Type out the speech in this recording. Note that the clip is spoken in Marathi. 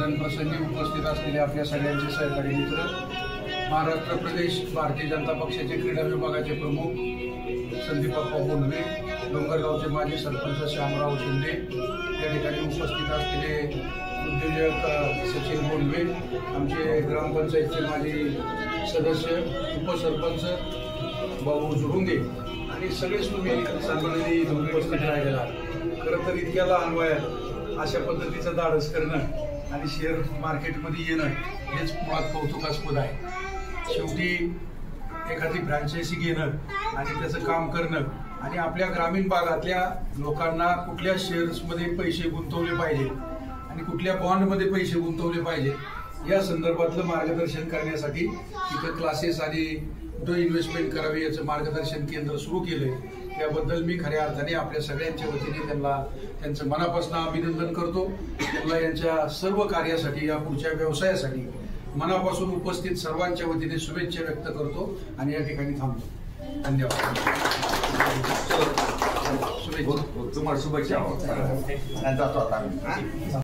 उद्घाटन प्रसंगी उपस्थित असलेले आपल्या सगळ्यांचे सहकारी मित्र, महाराष्ट्र प्रदेश भारतीय जनता पक्षाचे क्रीडा विभागाचे प्रमुख संदीपप्पा बोंडवे, डोंगरगावचे माजी सरपंच श्यामराव शिंदे, या ठिकाणी उपस्थित असलेले उद्योजक सचिन बोंडवे, आमचे ग्रामपंचायतचे माजी सदस्य, उपसरपंच बाबू जुरुंगे आणि सगळेच तुम्ही सन्माननीय उपस्थित राहिलेला. खरं तर इतक्या लहान वयात अशा पद्धतीचं धाडस करणं आणि शेअर मार्केटमध्ये येणं हेच मुळात कौतुकास्पद आहे. शेवटी एखादी फ्रँचायझी घेणं आणि त्याचं काम करणं आणि आपल्या ग्रामीण भागातल्या लोकांना कुठल्या शेअर्समध्ये पैसे गुंतवले पाहिजे आणि कुठल्या बॉन्डमध्ये पैसे गुंतवले पाहिजे या संदर्भातलं मार्गदर्शन करण्यासाठी तिथं क्लासेस आणि कुठं इन्व्हेस्टमेंट करावी याचं मार्गदर्शन केंद्र सुरू केलंय. त्याबद्दल मी खऱ्या अर्थाने आपल्या सगळ्यांच्या वतीने त्यांचं मनापासून अभिनंदन करतो. त्यांना यांच्या सर्व कार्यासाठी, या पुढच्या व्यवसायासाठी मनापासून उपस्थित सर्वांच्या वतीने शुभेच्छा व्यक्त करतो आणि या ठिकाणी थांबतो. धन्यवाद. तुम्हाला शुभेच्छा.